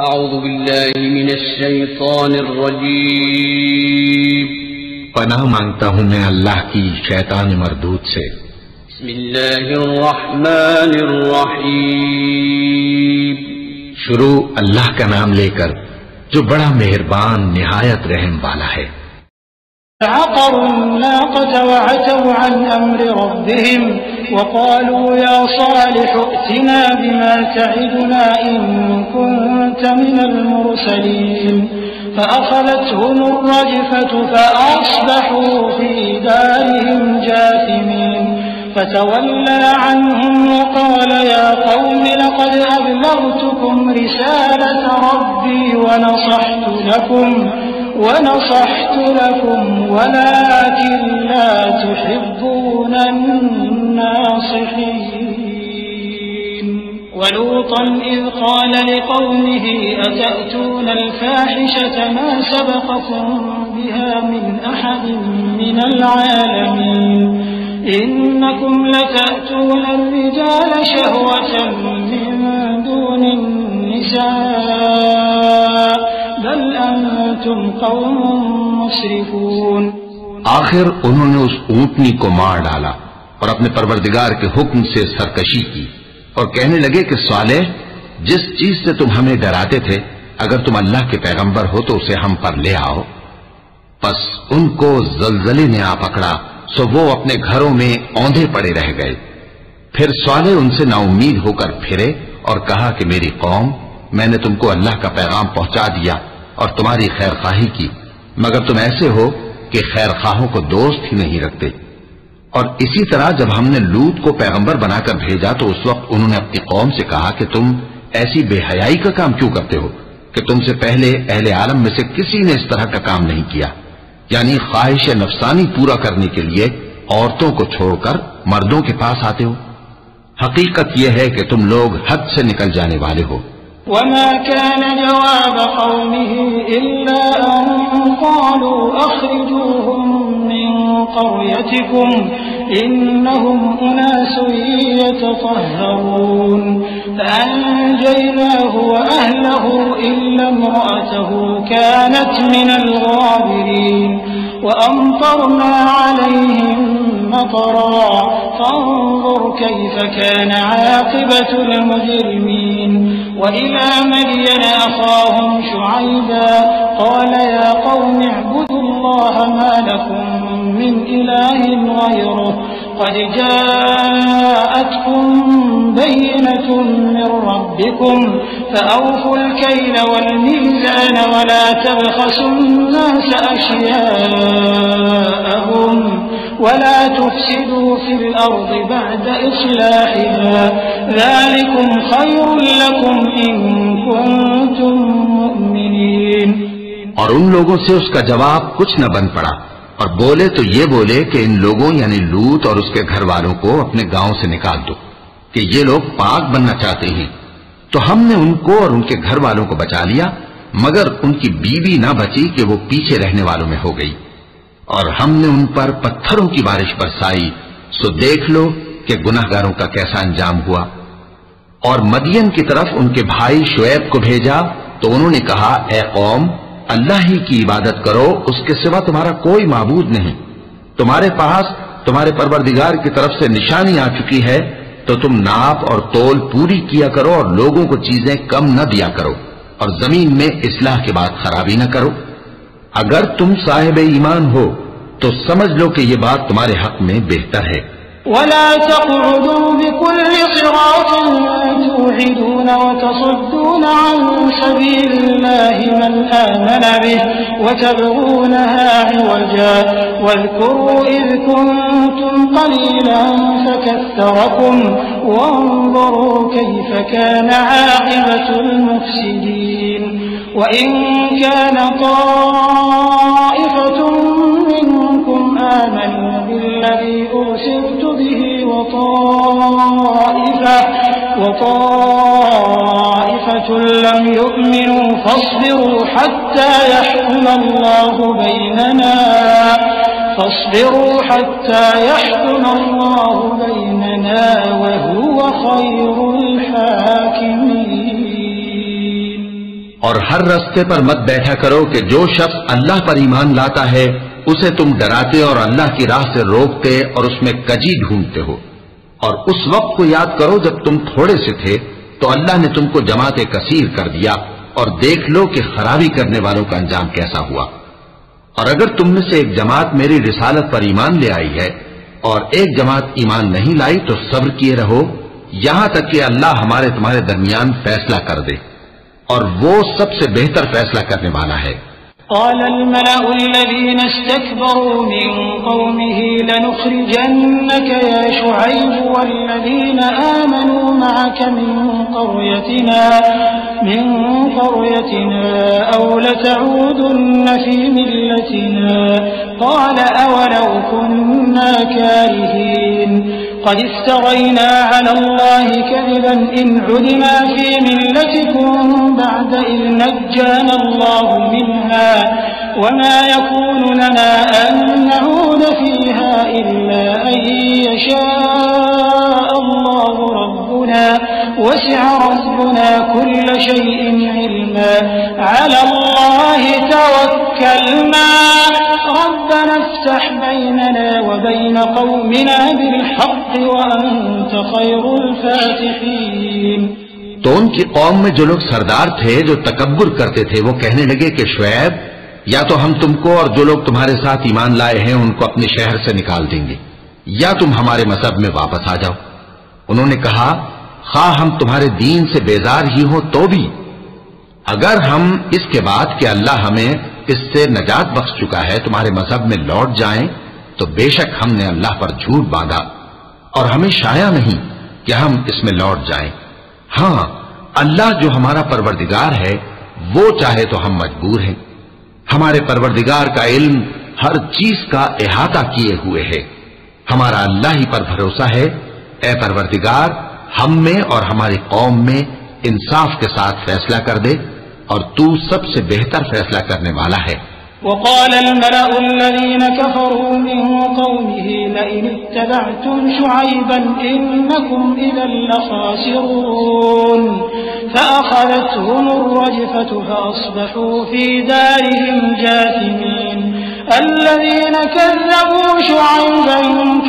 اعوذ باللہ من الشیطان الرجیم پناہ مانگتا ہوں میں اللہ کی شیطان مردود سے۔ بسم اللہ الرحمن الرحیم شروع اللہ کا نام لے کر جو بڑا مہربان نہایت رحم والا ہے۔ عقروا الناقة وعتوا عن أمر ربهم وقالوا يا صالح ائتنا بما تعدنا إن كنت من المرسلين فأخذتهم الرجفة فأصبحوا في دارهم جاثمين فتولى عنهم وقال يا قوم لقد أبلغتكم رسالة ربي ونصحت لكم ولكن لا تحبون الناصحين ولوطا إذ قال لقومه أتأتون الفاحشة ما سبقكم بها من أحد من العالمين إنكم لتأتون الرجال شهوة من دون النساء بل أنتم قوم مسرفون۔ آخر انہوں نے اس اونٹنی کو مار ڈالا اور اپنے پروردگار کے حکم سے سرکشی کی اور کہنے لگے کہ صالح جس چیز سے تم ہمیں ڈراتے تھے اگر تم اللہ کے پیغمبر ہو تو اسے ہم پر لے آؤ۔ پس ان کو زلزلے نے آ پکڑا سو وہ اپنے گھروں میں اوندھے پڑے رہ گئے۔ پھر صالح ان سے نا امید ہو کر پھرے اور کہا کہ میری قوم، میں نے تم کو اللہ کا پیغام پہنچا دیا اور تمہاری خیر خواہی کی، مگر تم ایسے ہو کہ خیر خواہوں کو دوست ہی نہیں رکھتے۔ اور اسی طرح جب ہم نے لوط کو پیغمبر بنا کر بھیجا تو اس وقت انہوں نے اپنی قوم سے کہا کہ تم ایسی بے حیائی کا کام کیوں کرتے ہو کہ تم سے پہلے اہل عالم میں سے کسی نے اس طرح کا کام نہیں کیا، یعنی خواہش نفسانی پورا کرنے کے لیے عورتوں کو چھوڑ کر مردوں کے پاس آتے ہو۔ حقیقت یہ ہے کہ تم لوگ حد سے نکل جانے والے ہو۔ وما كان جواب قومه إلا أن قالوا أخرجوهم من قريتكم إنهم أناس يتطهرون فأنجيناه وأهله إلا امرأته كانت من الغابرين وأمطرنا عليهم مطرا فانظر كيف كان عاقبة المجرمين وإلى مدين أخاهم شعيبا قال يا قوم اعبدوا الله ما لكم من إله غيره قد جاءتكم بينة من ربكم فأوفوا الكيل والميزان ولا تبخسوا الناس أشياءهم ولا تفسدوا في الأرض بعد إصلاحها ذلكم خير لكم إن كنتم مؤمنين۔ اور ان لوگوں سے اس کا جواب کچھ نہ بن پڑا، اور بولے تو یہ بولے کہ ان لوگوں یعنی لوط اور اس کے گھر والوں کو اپنے گاؤں سے نکال دو کہ یہ لوگ پاک بننا چاہتے ہیں۔ تو ہم نے ان کو اور ان کے گھر والوں کو بچا لیا، مگر ان کی بیوی نہ بچی کہ وہ پیچھے رہنے والوں میں ہو گئی، اور ہم نے ان پر پتھروں کی بارش برسائی، سو دیکھ لو کہ گناہگاروں کا کیسا انجام ہوا۔ اور مدین کی طرف ان کے بھائی شعیب کو بھیجا تو انہوں نے کہا اے قوم، اللہ ہی کی عبادت کرو، اس کے سوا تمہارا کوئی معبود نہیں۔ تمہارے پاس تمہارے پروردگار کی طرف سے نشانی آ چکی ہے، تو تم ناپ اور تول پوری کیا کرو اور لوگوں کو چیزیں کم نہ دیا کرو، اور زمین میں اصلاح کے بعد خرابی نہ کرو۔ اگر تم صاحب ایمان ہو تو سمجھ لو کہ یہ بات تمہارے حق میں بہتر ہے۔ ولا تقعدوا بكل صراط توعدون وتصدون عن سبيل الله من آمن به وتبغونها عوجا واذكروا إذ كنتم قليلا فكثركم وانظروا كيف كان عاقبة المفسدين وإن كان طائفة منكم آمنوا بالذي أرسلت به وطائفة لم يؤمنوا فاصبروا حتى يحكم الله بيننا وهو خير الحاكمين۔ اور ہر رستے پر مت بیٹھا کرو کہ جو شخص اللہ پر ایمان لاتا ہے اسے تم ڈراتے اور اللہ کی راہ سے روکتے اور اس میں کجی ڈھونڈتے ہو. اور اس وقت کو یاد کرو جب تم تھوڑے سے تھے تو اللہ نے تم کو جماعت کثیر کر دیا، اور دیکھ لو کہ خرابی کرنے والوں کا انجام کیسا ہوا. اور اگر تم میں سے ایک جماعت میری رسالت پر ایمان لے آئی ہے اور ایک جماعت ایمان نہیں لائی تو صبر کیے رہو یہاں تک کہ اللہ ہمارے تمہارے درمیان فیصلہ کر دے، اور وہ سب سے بہتر فیصلہ کرنے والا ہے. قال الملأ الذين استكبروا من قومه لنخرجنك يا شعيب والذين آمنوا معك من قريتنا أو لتعودن في ملتنا قال أولو كنا كارهين قد افترينا على الله كذبا إن عدنا في ملتكم بعد إذ نجانا الله منها وما يكون لنا أن نعود فيها إلا أن يشاء الله ربنا وسع ربنا كل شيء علما على الله توكلنا ربنا افتح بيننا وبين قومنا بالحق وأنت خير الفاتحين. تو ان کی قوم میں جو لوگ سردار تھے جو تکبر کرتے تھے وہ کہنے لگے کہ شعیب یا تو ہم تم کو اور جو لوگ تمہارے ساتھ ایمان لائے ہیں ان کو اپنے شہر سے نکال دیں گے یا تم ہمارے مذہب میں واپس آ جاؤ. انہوں نے کہا خواہ ہم تمہارے دین سے بیزار ہی ہو تو بھی اگر ہم اس کے بعد کہ اللہ ہمیں اس سے نجات بخش چکا ہے تمہارے مذہب میں لوٹ جائیں تو بے شک ہم نے اللہ پر جھوٹ باندھا اور ہمیں شایع نہیں کہ ہم اس میں لوٹ جائیں. ہاں اللہ جو ہمارا پروردگار ہے وہ چاہے تو ہم مجبور ہیں. ہمارے پروردگار کا علم ہر چیز کا احاطہ کیے ہوئے ہے. ہمارا اللہ ہی پر بھروسہ ہے. اے پروردگار ہم میں اور ہماری قوم میں انصاف کے ساتھ فیصلہ کر دے اور تو سب سے بہتر فیصلہ کرنے والا ہے. وقال الملأ الذين كفروا من قومه لئن اتبعتم شعيبا إنكم إذا لخاسرون فأخذتهم الرجفة فأصبحوا في دارهم جاثمين الذين كذبوا شعيبا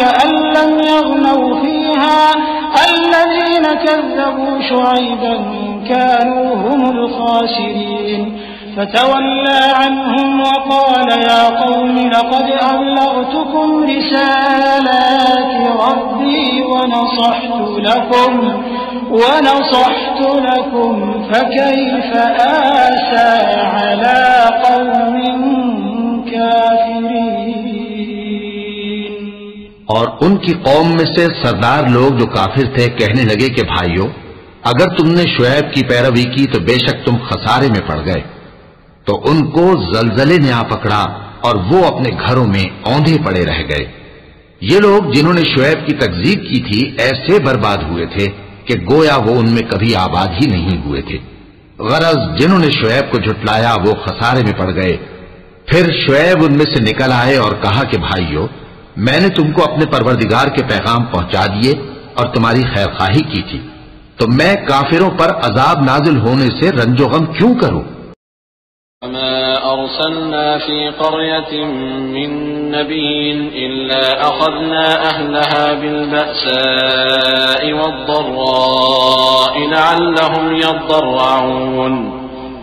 كأن لم يغنوا فيها الذين كذبوا شعيبا كانوا هم الخاسرين فتولى عنهم وقال يا قوم لقد أبلغتكم رسالات ربي ونصحت لكم فكيف آسى على قوم كافرين. اور ان کی قوم میں سے سردار لوگ جو کافر تھے کہنے لگے کہ بھائیو اگر تم نے شعیب کی پیروی کی تو بے شک تم خسارے میں پڑ گئے. تو ان کو زلزلے نے آ پکڑا اور وہ اپنے گھروں میں اوندھے پڑے رہ گئے. یہ لوگ جنہوں نے شعیب کی تکذیب کی تھی ایسے برباد ہوئے تھے کہ گویا وہ ان میں کبھی آباد ہی نہیں ہوئے تھے. غرض جنہوں نے شعیب کو جھٹلایا وہ خسارے میں پڑ گئے. پھر شعیب ان میں سے نکل آئے اور کہا کہ بھائیو میں نے تم کو اپنے پروردگار کے پیغام پہنچا دیے اور تمہاری خیر خواہی کی تھی تو میں کافروں پر عذاب نازل ہونے سے رنج و غم کیوں کروں؟ وما أرسلنا في قرية من نبي إلا أخذنا أهلها بالبأساء والضراء لعلهم يضرعون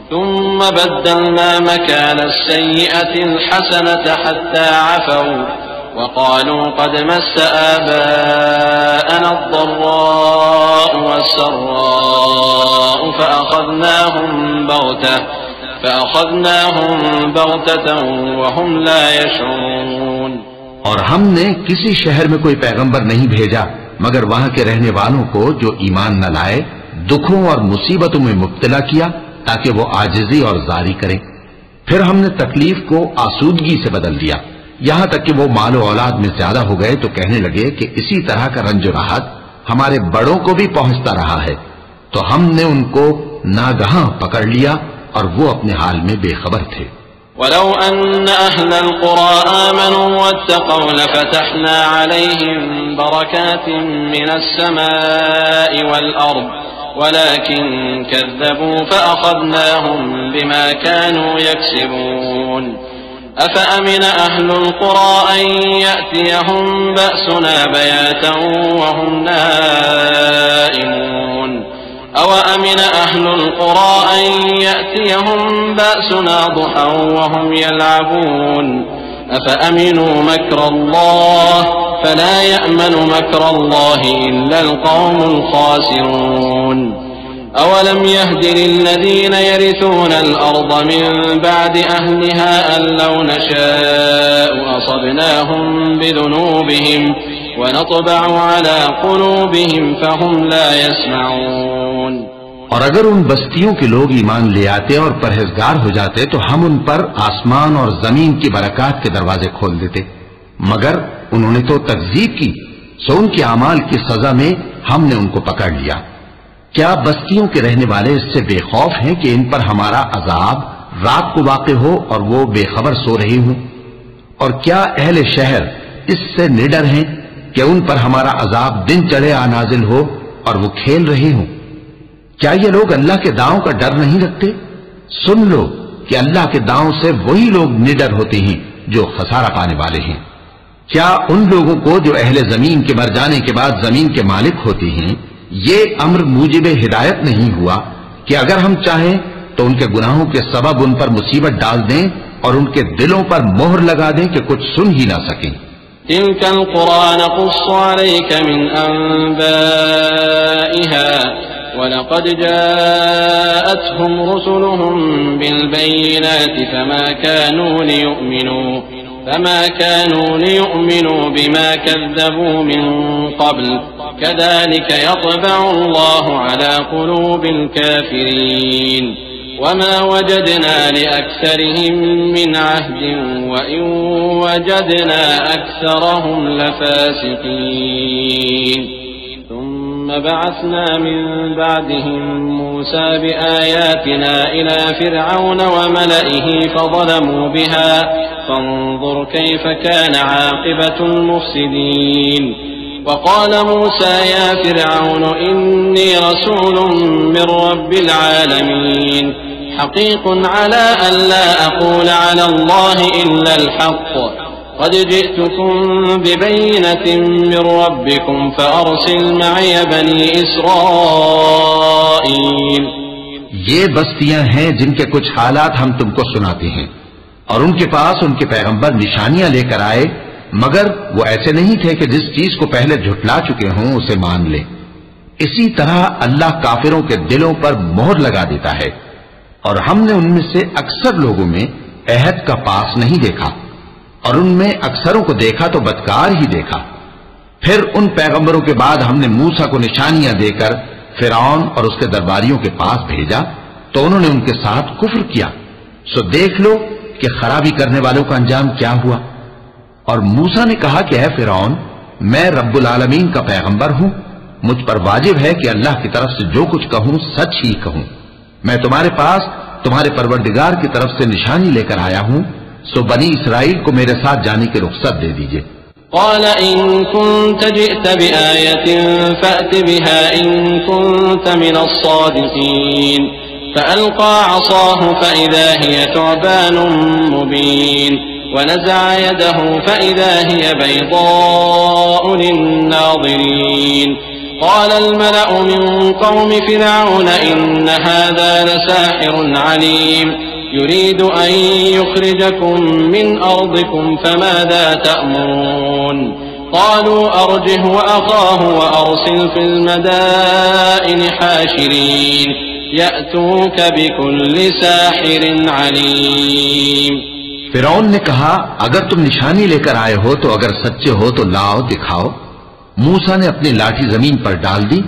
ثم بدلنا مكان السيئة الحسنة حتى عفوا وقالوا قد مس آباءنا الضراء والسراء فأخذناهم بغتة وهم لا يشعرون. اور ہم نے کسی شہر میں کوئی پیغمبر نہیں بھیجا مگر وہاں کے رہنے والوں کو جو ایمان نہ لائے دکھوں اور مصیبتوں میں مبتلا کیا تاکہ وہ عاجزی اور زاری کریں. پھر ہم نے تکلیف کو آسودگی سے بدل دیا یہاں تک کہ وہ مال و اولاد میں زیادہ ہو گئے تو کہنے لگے کہ اسی طرح کا رنج و راحت ہمارے بڑوں کو بھی پہنچتا رہا ہے. تو ہم نے ان کو ناگہاں پکڑ لیا اور وہ اپنے حال میں بے خبر تھے. ولو أن أهل القرى آمنوا واتقوا لفتحنا عليهم بركات من السماء والأرض ولكن كذبوا فأخذناهم بما كانوا يكسبون أفأمن أهل القرى أن يأتيهم بأسنا بياتا وهم نائمون أوأمن أهل القرى أن يأتيهم بأسنا ضحى وهم يلعبون أفأمنوا مكر الله فلا يأمن مكر الله إلا القوم الخاسرون أولم يهد للذين يرثون الأرض من بعد أهلها أن لو نشاء أصبناهم بذنوبهم ونطبع على قلوبهم فهم لا يسمعون. اور اگر ان بستیوں کے لوگ ایمان لے آتے اور پرہیزگار ہو جاتے تو ہم ان پر آسمان اور زمین کی برکات کے دروازے کھول دیتے، مگر انہوں نے تو تکذیب کی، سو ان کے اعمال کی سزا میں ہم نے ان کو پکڑ لیا. کیا بستیوں کے رہنے والے اس سے بے خوف ہیں کہ ان پر ہمارا عذاب رات کو واقع ہو اور وہ بے خبر سو رہی ہوں؟ اور کیا اہل شہر اس سے نڈر ہیں کہ ان پر ہمارا عذاب دن چڑھے آ نازل ہو اور وہ کھیل رہے ہوں؟ کیا یہ لوگ اللہ کے داؤں کا ڈر نہیں رکھتے؟ سن لو کہ اللہ کے داؤں سے وہی لوگ نڈر ہوتے ہیں جو خسارہ پانے والے ہیں. کیا ان لوگوں کو جو اہل زمین کے مر جانے کے بعد زمین کے مالک ہوتے ہیں یہ امر موجب ہدایت نہیں ہوا کہ اگر ہم چاہیں تو ان کے گناہوں کے سبب ان پر مصیبت ڈال دیں اور ان کے دلوں پر مہر لگا دیں کہ کچھ سن ہی نہ سکیں؟ تلك القرى نقص عليك من أنبائها ولقد جاءتهم رسلهم بالبينات فما كانوا ليؤمنوا بما كذبوا من قبل كذلك يطبع الله على قلوب الكافرين وما وجدنا لأكثرهم من عهد وإن وجدنا أكثرهم لفاسقين. ثم بعثنا من بعدهم موسى بآياتنا إلى فرعون وملئه فظلموا بها فانظر كيف كان عاقبة المفسدين. وقال موسى يا فرعون إني رسول من رب العالمين حقيق على أن لا أقول على الله إلا الحق قد جئتكم ببينة من ربكم فأرسل معي بني إسرائيل. یہ بستیاں ہیں جن کے کچھ حالات ہم تم کو سناتے ہیں، اور ان کے پاس ان کے پیغمبر نشانیاں لے کر آئے، مگر وہ ایسے نہیں تھے کہ جس چیز کو پہلے جھٹلا چکے ہوں اسے مان لے. اسی طرح اللہ کافروں کے دلوں پر مہر لگا دیتا ہے، اور ہم نے ان میں سے اکثر لوگوں میں عہد کا پاس نہیں دیکھا، اور ان میں اکثروں کو دیکھا تو بدکار ہی دیکھا. پھر ان پیغمبروں کے بعد ہم نے موسیٰ کو نشانیاں دے کر فرعون اور اس کے درباریوں کے پاس بھیجا تو انہوں نے ان کے ساتھ کفر کیا. سو دیکھ لو کہ خرابی کرنے والوں کا انجام کیا ہوا. اور موسیٰ نے کہا کہ اے فرعون، میں رب العالمین کا پیغمبر ہوں، مجھ پر واجب ہے کہ اللہ کی طرف سے جو کچھ کہوں سچ ہی کہوں. میں تمہارے پاس تمہارے پروردگار کی طرف سے نشانی لے کر آیا ہوں، سو بنی اسرائیل کو میرے ساتھ جانے کی رخصت دے دیجئے. قال إن كنت جئت بآية فأت بها إن كنت من الصادقين. فألقى عصاه فإذا هي ثعبان مبين ونزع يده فإذا هي بيضاء للناظرين. قال الملأ من قوم فرعون إن هذا لساحر عليم يريد أن يخرجكم من أرضكم فماذا تأمرون. قالوا أرجه وأخاه وأرسل في المدائن حاشرين يأتوك بكل ساحر عليم. فرعون نے کہا اگر تم نشانی لے کر آئے ہو تو اگر سچے ہو تو لاؤ دکھاؤ. موسیٰ نے اپنی لاٹھی زمین پر ڈال دی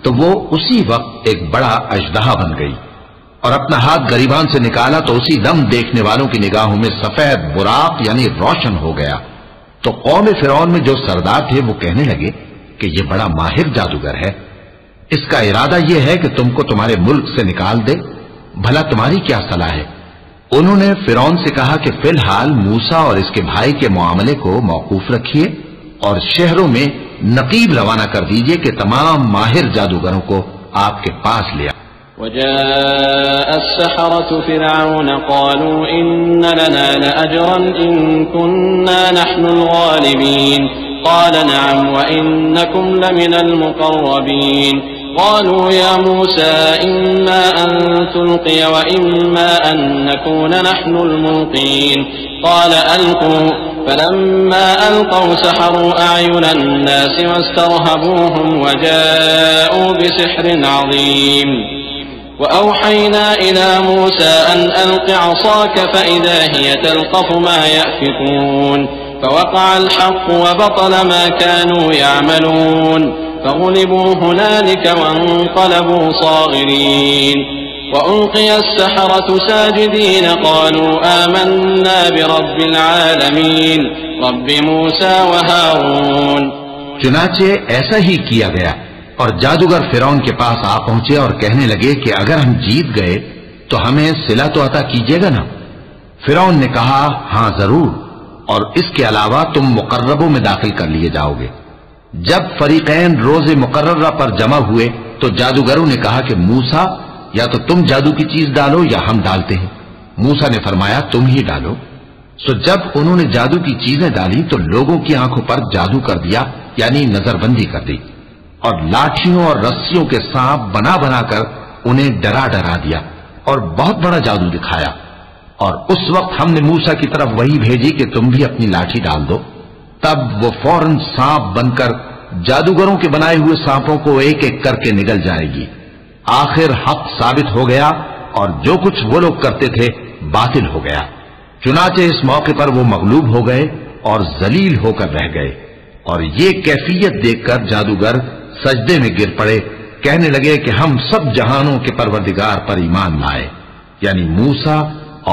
تو وہ اسی وقت ایک بڑا اژدہا بن گئی، اور اپنا ہاتھ گریبان سے نکالا تو اسی دم دیکھنے والوں کی نگاہوں میں سفید براق یعنی روشن ہو گیا. تو قوم فرعون میں جو سردار تھے وہ کہنے لگے کہ یہ بڑا ماہر جادوگر ہے، اس کا ارادہ یہ ہے کہ تم کو تمہارے ملک سے نکال دے، بھلا تمہاری کیا صلاح ہے؟ انہوں نے فرعون سے کہا کہ فی الحال موسیٰ اور اس کے بھائی کے معاملے کو موقوف رکھیے اور شہروں میں نقیب روانہ کر دیجئے کہ تمام ماہر جادوگروں کو آپ کے پاس لے آئے۔ وجاء السحرة فرعون قالوا إن لنا لأجرا إن كنا نحن الغالبين قال نعم وإنكم لمن المقربين قالوا يا موسى إما أن تلقي وإما أن نكون نحن الملقين قال ألقوا فلما ألقوا سحروا أعين الناس واسترهبوهم وجاءوا بسحر عظيم وأوحينا إلى موسى أن ألق عصاك فإذا هي تلقف ما يأفكون فوقع الحق وبطل ما كانوا يعملون فغلبوا هنالك وانقلبوا صاغرين وألقي السحرة ساجدين قالوا آمنا برب العالمين رب موسى وهارون۔ چنانچہ ایسا ہی کیا گیا، اور جادوگر فرعون کے پاس آ پہنچے اور کہنے لگے کہ اگر ہم جیت گئے تو ہمیں صلہ تو عطا کیجیے گا نا؟ فرعون نے کہا ہاں ضرور، اور اس کے علاوہ تم مقربوں میں داخل کر لیے جاؤ گے۔ جب فریقین روز مقررہ پر جمع ہوئے تو جادوگروں نے کہا کہ موسیٰ یا تو تم جادو کی چیز ڈالو یا ہم ڈالتے ہیں۔ موسیٰ نے فرمایا تم ہی ڈالو۔ سو جب انہوں نے جادو کی چیزیں ڈالی تو لوگوں کی آنکھوں پر جادو کر دیا، یعنی نظر بندی کر دی، اور لاٹھیوں اور رسیوں کے سانپ بنا بنا کر انہیں ڈرا ڈرا دیا اور بہت بڑا جادو دکھایا۔ اور اس وقت ہم نے موسیٰ کی طرف وحی بھیجی کہ تم بھی اپنی لاٹھی ڈال دو، تب وہ فوراً سانپ بن کر جادوگروں کے بنائے ہوئے سانپوں کو ایک ایک کر کے نگل جائے گی۔ آخر حق ثابت ہو گیا اور جو کچھ وہ لوگ کرتے تھے باطل ہو گیا۔ چنانچہ اس موقع پر وہ مغلوب ہو گئے اور ذلیل ہو کر رہ گئے، اور یہ کیفیت دیکھ کر جادوگر سجدے میں گر پڑے، کہنے لگے کہ ہم سب جہانوں کے پروردگار پر ایمان لائے، یعنی موسیٰ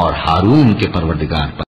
اور ہارون کے پروردگار پر۔